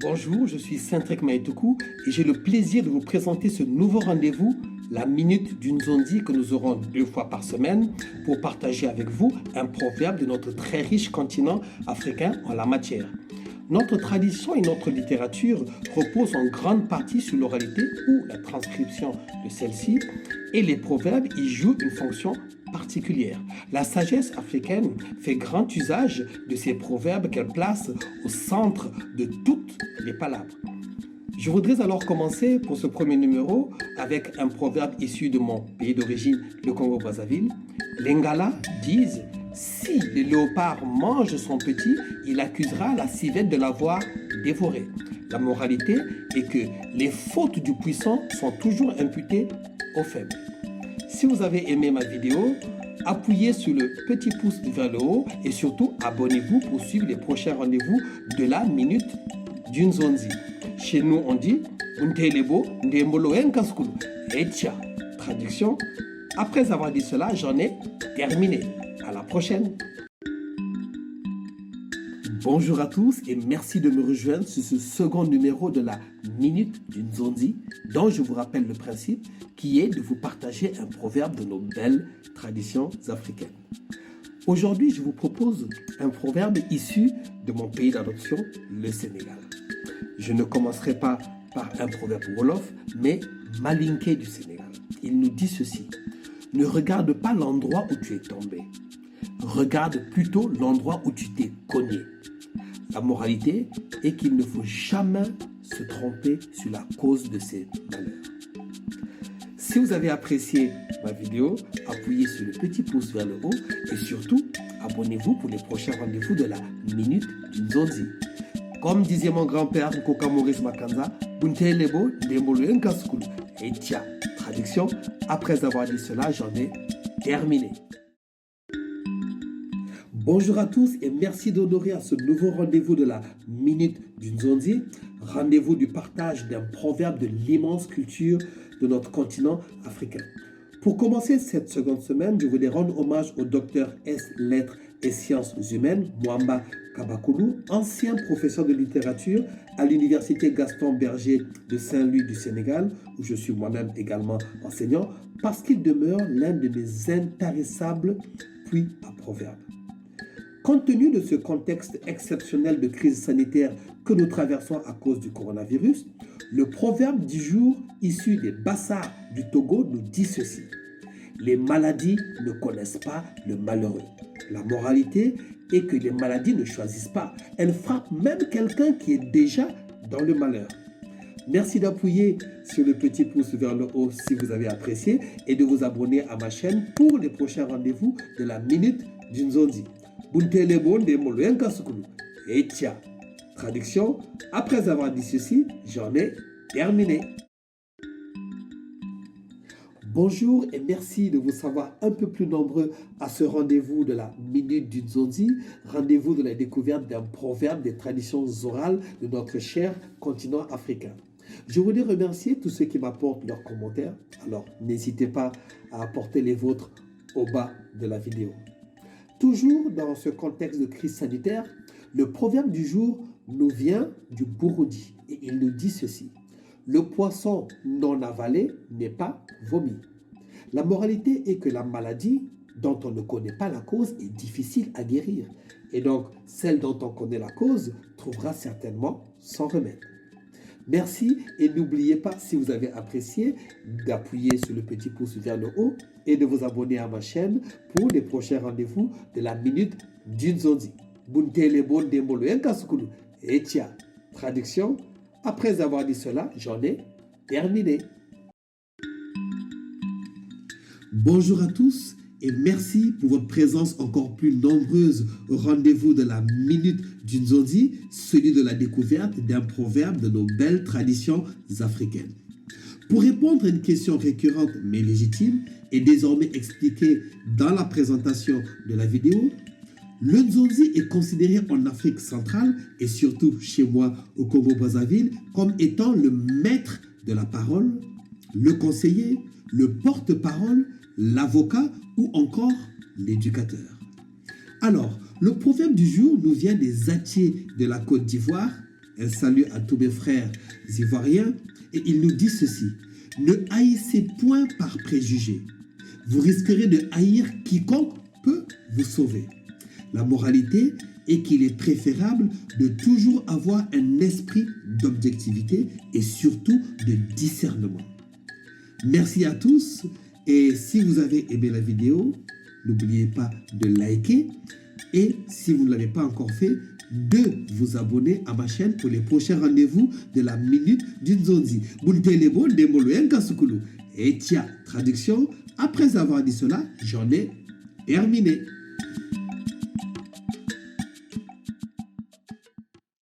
Bonjour, je suis Saint-Trek Maïtoukou et j'ai le plaisir de vous présenter ce nouveau rendez-vous, la Minute d'une Zondi, que nous aurons 2 fois par semaine pour partager avec vous un proverbe de notre très riche continent africain en la matière. Notre tradition et notre littérature reposent en grande partie sur l'oralité ou la transcription de celle-ci, et les proverbes y jouent une fonction particulière. La sagesse africaine fait grand usage de ces proverbes qu'elle place au centre de toutes les palabres. Je voudrais alors commencer pour ce premier numéro avec un proverbe issu de mon pays d'origine, le Congo-Brazzaville. Les Ngala disent: si le léopard mange son petit, il accusera la civette de l'avoir dévoré. La moralité est que les fautes du puissant sont toujours imputées aux faibles. Si vous avez aimé ma vidéo, appuyez sur le petit pouce vers le haut et surtout abonnez-vous pour suivre les prochains rendez-vous de la Minute d'une Zonzi. Chez nous, on dit Untelebo Ndembolo Enkaskulu. Etia. Traduction: après avoir dit cela, j'en ai terminé. À la prochaine. Bonjour à tous et merci de me rejoindre sur ce second numéro de la Minute d'une Zondi, dont je vous rappelle le principe qui est de vous partager un proverbe de nos belles traditions africaines. Aujourd'hui, je vous propose un proverbe issu de mon pays d'adoption, le Sénégal. Je ne commencerai pas par un proverbe wolof, mais malinké du Sénégal. Il nous dit ceci: ne regarde pas l'endroit où tu es tombé, regarde plutôt l'endroit où tu t'es cogné. La moralité est qu'il ne faut jamais se tromper sur la cause de ses malheurs. Si vous avez apprécié ma vidéo, appuyez sur le petit pouce vers le haut et surtout, abonnez-vous pour les prochains rendez-vous de la Minute d'une Zonzi. Comme disait mon grand-père Nkoka Maurice Makanza, Buntelebo Ndembolo Enkaskulu. Et tiens, traduction: après avoir dit cela, j'en ai terminé. Bonjour à tous et merci d'honorer à ce nouveau rendez-vous de la Minute d'une Zondi, rendez-vous du partage d'un proverbe de l'immense culture de notre continent africain. Pour commencer cette seconde semaine, je voulais rendre hommage au docteur S. Lettres et Sciences Humaines, Mwamba Kabakoulou, ancien professeur de littérature à l'université Gaston Berger de Saint-Louis du Sénégal, où je suis moi-même également enseignant, parce qu'il demeure l'un de mes intarissables puits à proverbes. Compte tenu de ce contexte exceptionnel de crise sanitaire que nous traversons à cause du coronavirus, le proverbe du jour issu des Bassards du Togo nous dit ceci: les maladies ne connaissent pas le malheureux. La moralité est que les maladies ne choisissent pas. Elles frappent même quelqu'un qui est déjà dans le malheur. Merci d'appuyer sur le petit pouce vers le haut si vous avez apprécié et de vous abonner à ma chaîne pour les prochains rendez-vous de la Minute d'une Zondi. Buntelebo Ndembolo Enkaskulu. Et tiens, traduction: après avoir dit ceci, j'en ai terminé. Bonjour et merci de vous savoir un peu plus nombreux à ce rendez-vous de la Minute d'une Zondi, rendez-vous de la découverte d'un proverbe des traditions orales de notre cher continent africain. Je voulais remercier tous ceux qui m'apportent leurs commentaires, alors n'hésitez pas à apporter les vôtres au bas de la vidéo. Toujours dans ce contexte de crise sanitaire, le proverbe du jour nous vient du Burundi et il nous dit ceci: le poisson non avalé n'est pas vomi. La moralité est que la maladie dont on ne connaît pas la cause est difficile à guérir. Et donc, celle dont on connaît la cause trouvera certainement son remède. Merci et n'oubliez pas, si vous avez apprécié, d'appuyer sur le petit pouce vers le haut et de vous abonner à ma chaîne pour les prochains rendez-vous de la Minute d'une Zondi. Buntelebo Ndembolo Enkaskulu. Et tiens, traduction: après avoir dit cela, j'en ai terminé. Bonjour à tous et merci pour votre présence encore plus nombreuse au rendez-vous de la Minute d'une Zondi, celui de la découverte d'un proverbe de nos belles traditions africaines. Pour répondre à une question récurrente mais légitime et désormais expliquée dans la présentation de la vidéo, le Nzonzi est considéré en Afrique centrale et surtout chez moi au Congo-Brazzaville comme étant le maître de la parole, le conseiller, le porte-parole, l'avocat ou encore l'éducateur. Alors, le proverbe du jour nous vient des Atiers de la Côte d'Ivoire Un salut à tous mes frères ivoiriens. Et il nous dit ceci. Ne haïssez point par préjugé. Vous risquerez de haïr quiconque peut vous sauver. La moralité est qu'il est préférable de toujours avoir un esprit d'objectivité et surtout de discernement. Merci à tous et si vous avez aimé la vidéo, n'oubliez pas de liker et si vous ne l'avez pas encore fait, de vous abonner à ma chaîne pour les prochains rendez-vous de la Minute d'une Zondi. Et tiens, traduction, après avoir dit cela, j'en ai terminé.